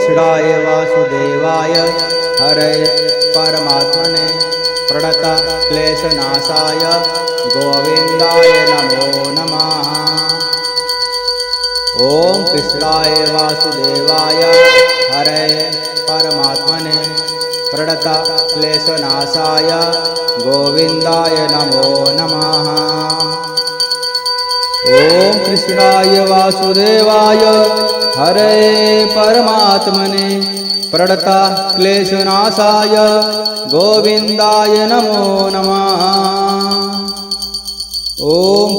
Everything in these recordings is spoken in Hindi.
कृष्णाय वासुदेवाय हरे परमात्मने प्रणतक्लेशनाशाय गोविन्दाय नमो नमः। ॐ कृष्णाय वासुदेवाय हरे परमात्मने प्रणतक्लेशनाशाय गोविन्दाय नमो नमः। ॐ कृष्णाय वासुदेवाय हरे परमात्मने प्रणतक्लेशनाशाय गोविन्दाय नमो नमः। ॐ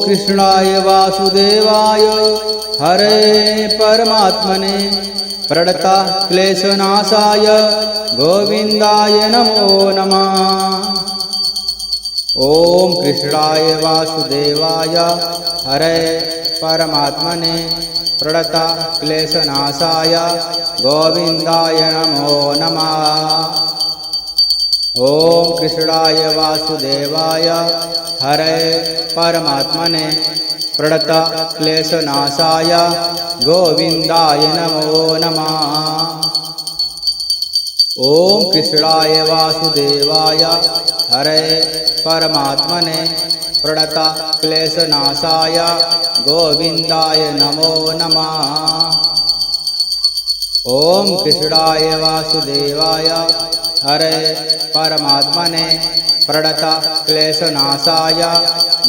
कृष्णाय वासुदेवाय हरे परमात्मने प्रणतक्लेशनाशाय गोविन्दाय नमो नमः। ॐ कृष्णाय वासुदेवाय हरे परमात्मने प्रणतक्लेशनाशाय गोविन्दाय नमो नमः। ॐ कृष्णाय वासुदेवाय हरे परमात्मने प्रणतक्लेशनाशाय गोविन्दाय नमो नमः। ॐ कृष्णाय वासुदेवाय हरे परमात्मने प्रणतक्लेशनाशाय गोविन्दाय नमो नमः। ॐ कृष्णाय वासुदेवाय हरे परमात्मने प्रणतक्लेशनाशाय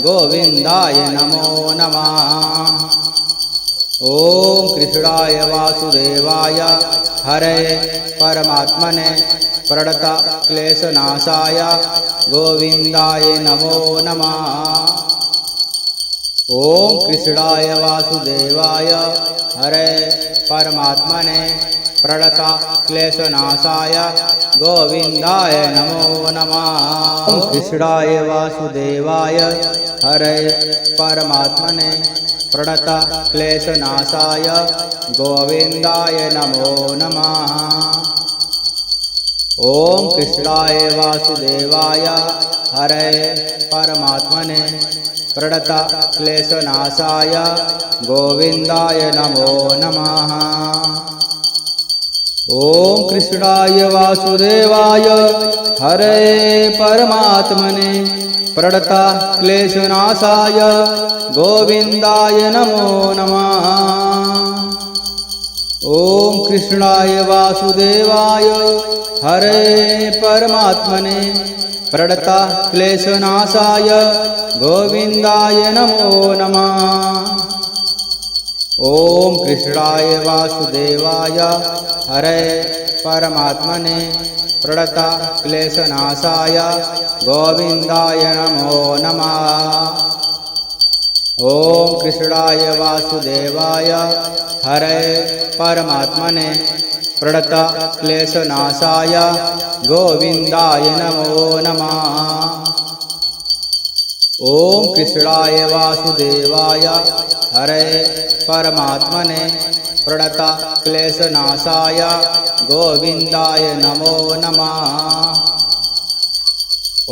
गोविन्दाय नमो नमः। ॐ कृष्णाय वासुदेवाय हरे परमात्मने प्रणतक्लेशनाशाय गोविन्दाय नमो नमः। ॐ कृष्णाय वासुदेवाय हरे परमात्मने प्रणतक्लेशनाशाय गोविन्दाय नमो नमः। ॐ कृष्णाय वासुदेवाय हरे परमात्मने प्रणतक्लेशनाशाय गोविन्दाय नमो नमः। ॐ कृष्णाय वासुदेवाय हरे परमात्मने प्रणतक्लेशनाशाय गोविन्दाय नमो नमः। ॐ कृष्णाय वासुदेवाय हरे परमात्मने प्रणतक्लेशनाशाय गोविन्दाय नमो नमः। ॐ कृष्णाय वासुदेवाय हरे परमात्मने प्रणतक्लेशनाशाय गोविन्दाय नमो नमः। ॐ कृष्णाय वासुदेवाय हरे परमात्मने प्रणतक्लेशनाशाय गोविन्दाय नमो नमः। ॐ कृष्णाय वासुदेवाय हरे परमात्मने प्रणतक्लेशनाशाय गोविन्दाय नमो नमः। ॐ कृष्णाय वासुदेवाय हरे परमात्मने प्रणतक्लेशनाशाय गोविन्दाय नमो नमः।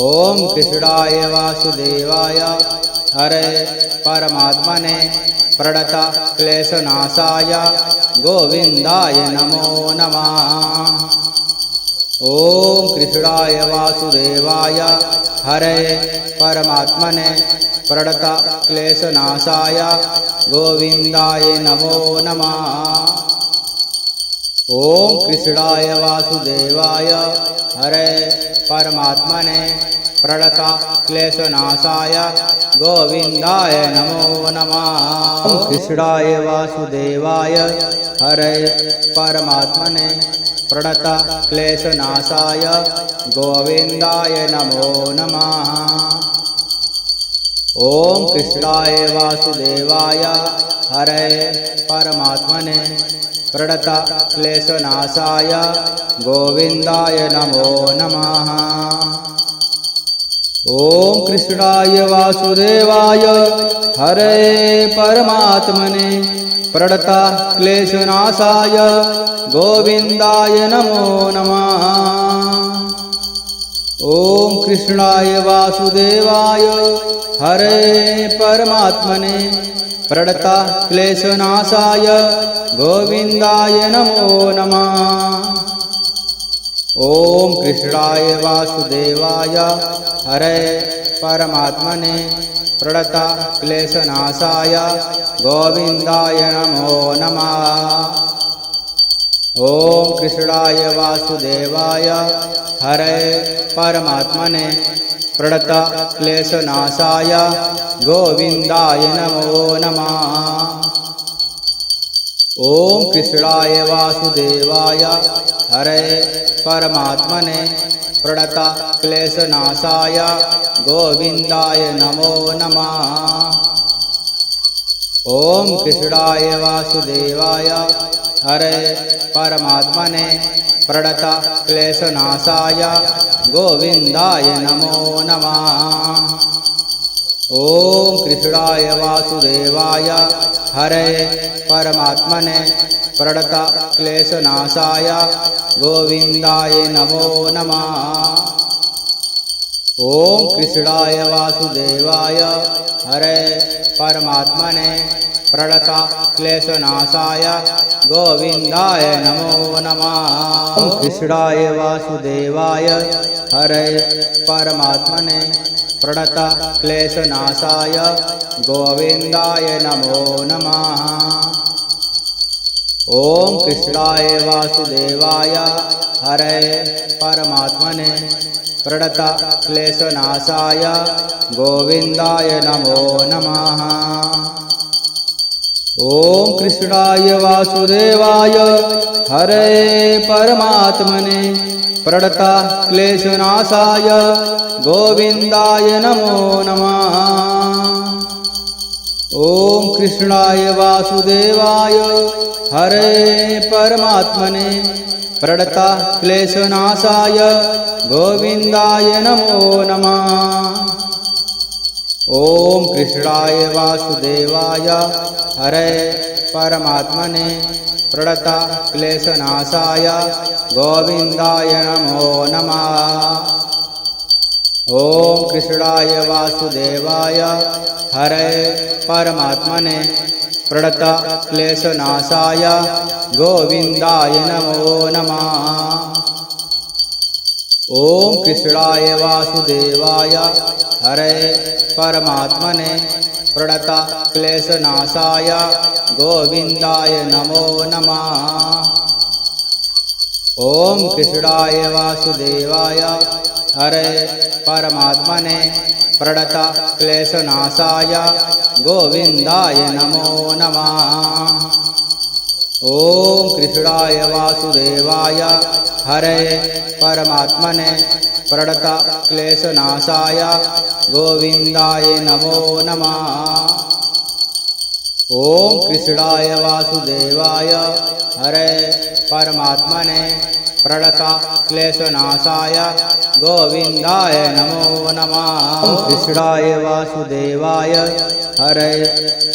ॐ कृष्णाय वासुदेवाय हरे परमात्मने प्रणतक्लेशनाशाय गोविन्दाय नमो नमः। ॐ कृष्णाय वासुदेवाय हरे परमात्मने प्रणतक्लेशनाशाय गोविन्दाय नमो नमः। ॐ कृष्णाय वासुदेवाय हरे परमात्मने प्रणतक्लेशनाशाय गोविन्दाय नमो नमः। ॐ कृष्णाय वासुदेवाय हरे परमात्मने प्रणतक्लेशनाशाय गोविन्दाय नमो नमः। ॐ कृष्णाय वासुदेवाय हरे परमात्मने प्रणतक्लेशनाशाय गोविन्दाय नमो नमः। ॐ कृष्णाय वासुदेवाय हरे परमात्मने प्रणतक्लेशनाशाय गोविन्दाय नमो नमः। ॐ कृष्णाय वासुदेवाय हरे परमात्मने प्रणता क्लेशनाशाय गोविन्दाय नमो नमः। ॐ कृष्णाय वासुदेवाय हरे परमात्मने प्रणता क्लेशनाशाय गोविन्दाय नमो नमः। ॐ कृष्णाय वासुदेवाय हरे परमात्मने प्रणता क्लेशनाशाय गोविन्दाय नमो नमः। ॐ कृष्णाय वासुदेवाय हरे परमात्मने प्रणता क्लेशनाशाय गोविन्दाय नमो नमः। ॐ कृष्णाय वासुदेवाय हरे परमात्मने प्रणता क्लेशनाशाय गोविन्दाय नमो नमः। ॐ कृष्णाय वासुदेवाय हरे परमात्मने प्रणता क्लेशनाशाय गोविन्दाय नमो नमः। ॐ कृष्णाय वासुदेवाय हरे परमात्मने प्रणता क्लेशनाशाय गोविन्दाय नमो नमः। ॐ कृष्णाय वासुदेवाय हरे परमात्मने प्रणता क्लेशनाशाय गोविन्दाय नमो नमः। ॐ कृष्णाय वासुदेवाय हरे परमात्मने प्रणता क्लेशनाशाय गोविन्दाय नमो नमः। ॐ कृष्णाय वासुदेवाय हरे परमात्मने प्रणता क्लेशनाशाय गोविन्दाय नमो नमः। ॐ कृष्णाय वासुदेवाय हरे परमात्मने प्रणता क्लेशनाशाय गोविन्दाय नमो नमः। ॐ कृष्णाय वासुदेवाय हरे परमात्मने प्रणता क्लेशनाशाय गोविन्दाय नमो नमः। ॐ कृष्णाय वासुदेवाय हरे परमात्मने प्रणता क्लेशनाशाय गोविन्दाय नमो नमः। ॐ कृष्णाय वासुदेवाय हरे परमात्मने प्रणता क्लेशनाशाय गोविन्दाय नमो नमः। ॐ कृष्णाय वासुदेवाय हरे परमात्मने प्रणता क्लेशनाशाय गोविन्दाय नमो नमः। ॐ कृष्णाय वासुदेवाय हरे परमात्मने प्रणता क्लेशनाशाय गोविन्दाय नमो नमः। ॐ कृष्णाय वासुदेवाय हरे परमात्मने प्रणता क्लेशनाशाय गोविन्दाय नमो नमः। ॐ कृष्णाय वासुदेवाय हरे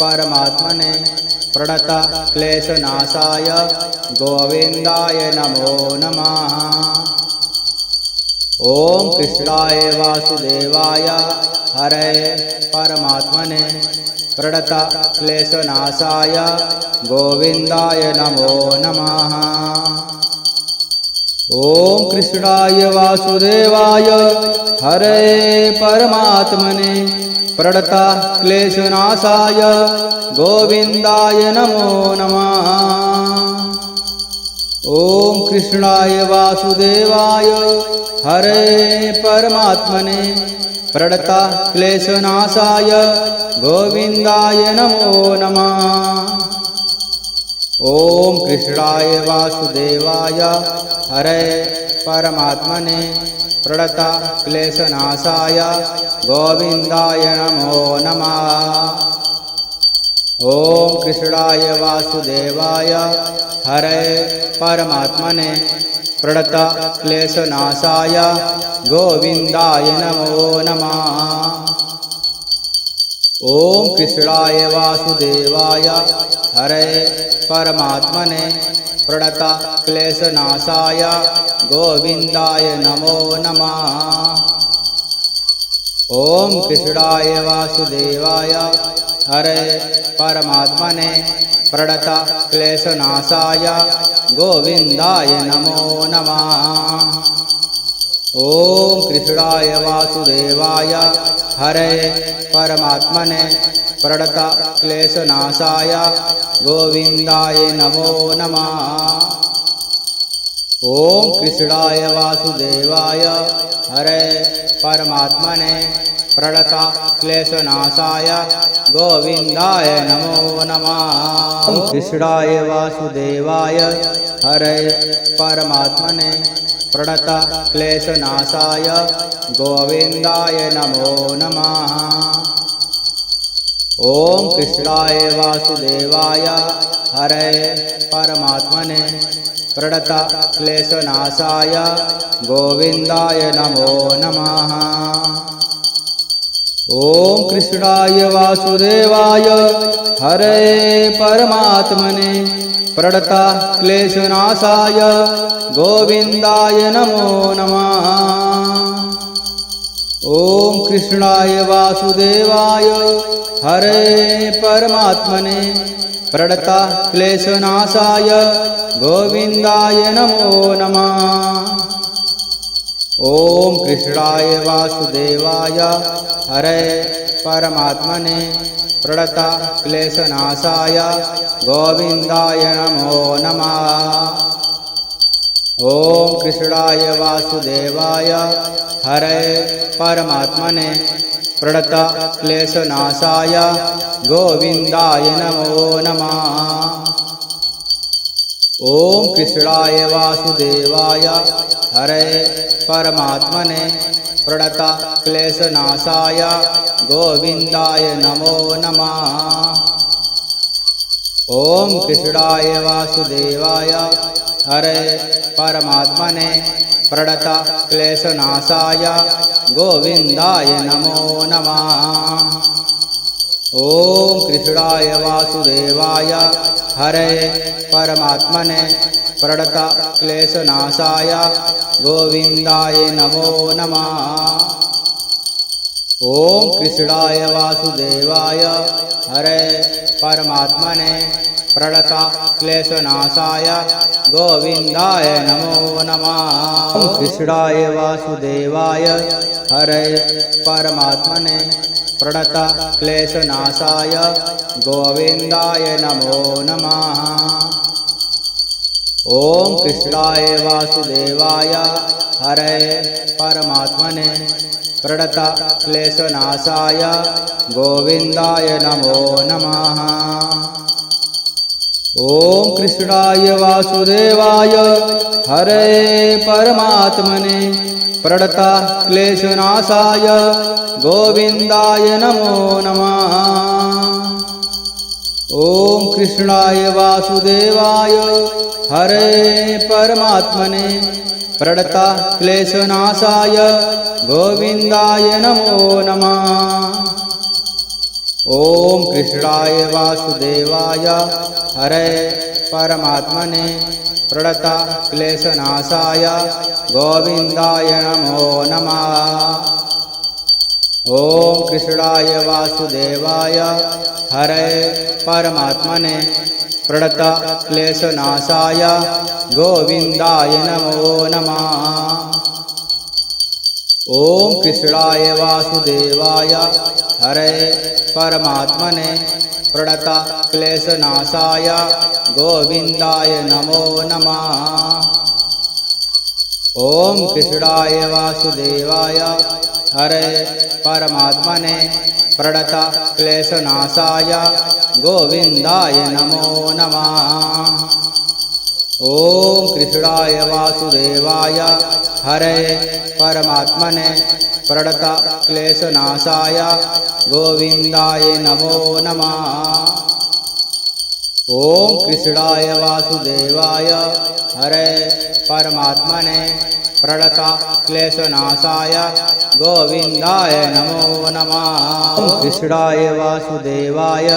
परमात्मने प्रणता क्लेशनाशाय गोविन्दाय नमो नमः। ॐ कृष्णाय वासुदेवाय हरे परमात्मने प्रणता क्लेशनाशाय गोविन्दाय नमो नमः। ॐ कृष्णाय वासुदेवाय हरे परमात्मने प्रणता क्लेशनाशाय गोविन्दाय नमो नमः। ॐ कृष्णाय वासुदेवाय हरे परमात्मने प्रणता क्लेशनाशाय गोविन्दाय नमो नमः। ॐ कृष्णाय वासुदेवाय हरे परमात्मने प्रणता क्लेशनाशाय गोविन्दाय नमो नमः। ॐ कृष्णाय वासुदेवाय हरे परमात्मने प्रणता क्लेशनाशाय गोविन्दाय नमो नमः। ॐ कृष्णाय वासुदेवाय हरे परमात्मने प्रणता क्लेशनाशाय गोविन्दाय नमो नमः। ॐ कृष्णाय वासुदेवाय हरे परमात्मने प्रणता क्लेशनाशाय गोविन्दाय नमो नमः। ॐ कृष्णाय वासुदेवाय हरे परमात्मने प्रणता क्लेशनाशाय गोविन्दाय नमो नमः। ॐ कृष्णाय वासुदेवाय हरे परमात्मने प्रणता क्लेशनाशाय गोविन्दाय नमो नमः। ॐ कृष्णाय वासुदेवाय हरे परमात्मने प्रणता क्लेशनाशाय गोविन्दाय नमो नमः। ॐ कृष्णाय वासुदेवाय हरे परमात्मने प्रणता क्लेशनाशाय गोविन्दाय नमो नमः। ॐ कृष्णाय वासुदेवाय हरे परमात्मने प्रणता क्लेशनाशाय गोविन्दाय नमो नमः। ॐ कृष्णाय वासुदेवाय हरे परमात्मने प्रणता क्लेशनाशाय गोविन्दाय नमो नमः। ॐ कृष्णाय वासुदेवाय हरे परमात्मने प्रणता क्लेशनाशाय गोविन्दाय नमो नमः। ॐ कृष्णाय वासुदेवाय हरे परमात्मने प्रणता क्लेशनाशाय गोविन्दाय नमो नमः। ॐ कृष्णाय वासुदेवाय हरे परमात्मने प्रणता क्लेशनाशाय गोविन्दाय नमो नमः। ॐ कृष्णाय वासुदेवाय हरे परमात्मने प्रणता क्लेशनाशाय गोविन्दाय नमो नमः। ॐ कृष्णाय वासुदेवाय हरे परमात्मने प्रणता क्लेशनाशाय गोविन्दाय नमो नमः। ॐ कृष्णाय वासुदेवाय हरे परमात्मने प्रणता क्लेशनाशाय गोविन्दाय नमो नमः। ॐ कृष्णाय वासुदेवाय हरे परमात्मने प्रणता क्लेशनाशाय गोविन्दाय नमो नमः। ॐ कृष्णाय वासुदेवाय हरे परमात्मने प्रणता क्लेशनाशाय गोविन्दाय नमो नमः। ॐ कृष्णाय वासुदेवाय हरे परमात्मने प्रणता क्लेशनाशाय गोविन्दाय नमो नमः। ॐ कृष्णाय वासुदेवाय हरे परमात्मने प्रणता क्लेशनाशाय गोविन्दाय नमो नमः। ॐ कृष्णाय वासुदेवाय हरे परमात्मने प्रणता क्लेशनाशाय गोविन्दाय नमो नमः। ॐ कृष्णाय वासुदेवाय हरे परमात्मने प्रणता क्लेशनाशाय गोविन्दाय नमो नमः। ॐ कृष्णाय वासुदेवाय हरे परमात्मने प्रणता क्लेशनाशाय गोविन्दाय नमो नमः। ॐ कृष्णाय वासुदेवाय हरे परमात्मने प्रणता क्लेशनाशाय गोविन्दाय नमो नमः। ॐ कृष्णाय वासुदेवाय हरे परमात्मने प्रणता क्लेशनाशाय गोविन्दाय नमो नमः। ॐ कृष्णाय वासुदेवाय हरे परमात्मने प्रणता क्लेशनाशाय गोविन्दाय नमो नमः। ॐ कृष्णाय वासुदेवाय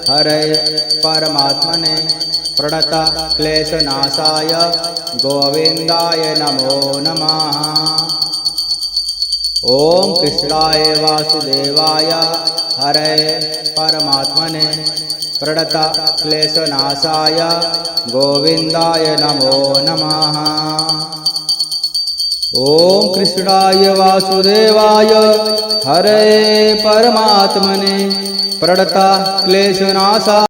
हरे परमात्मने प्रणता क्लेशनाशाय गोविन्दाय नमो नमः। ओम कृष्णाय वासुदेवाय हरे परमात्मने प्रणता क्लेशनाशाय गोविंदाय नमो नमः। ओम कृष्णाय वासुदेवाय हरे परमात्मने प्रणता क्लेशनाशाय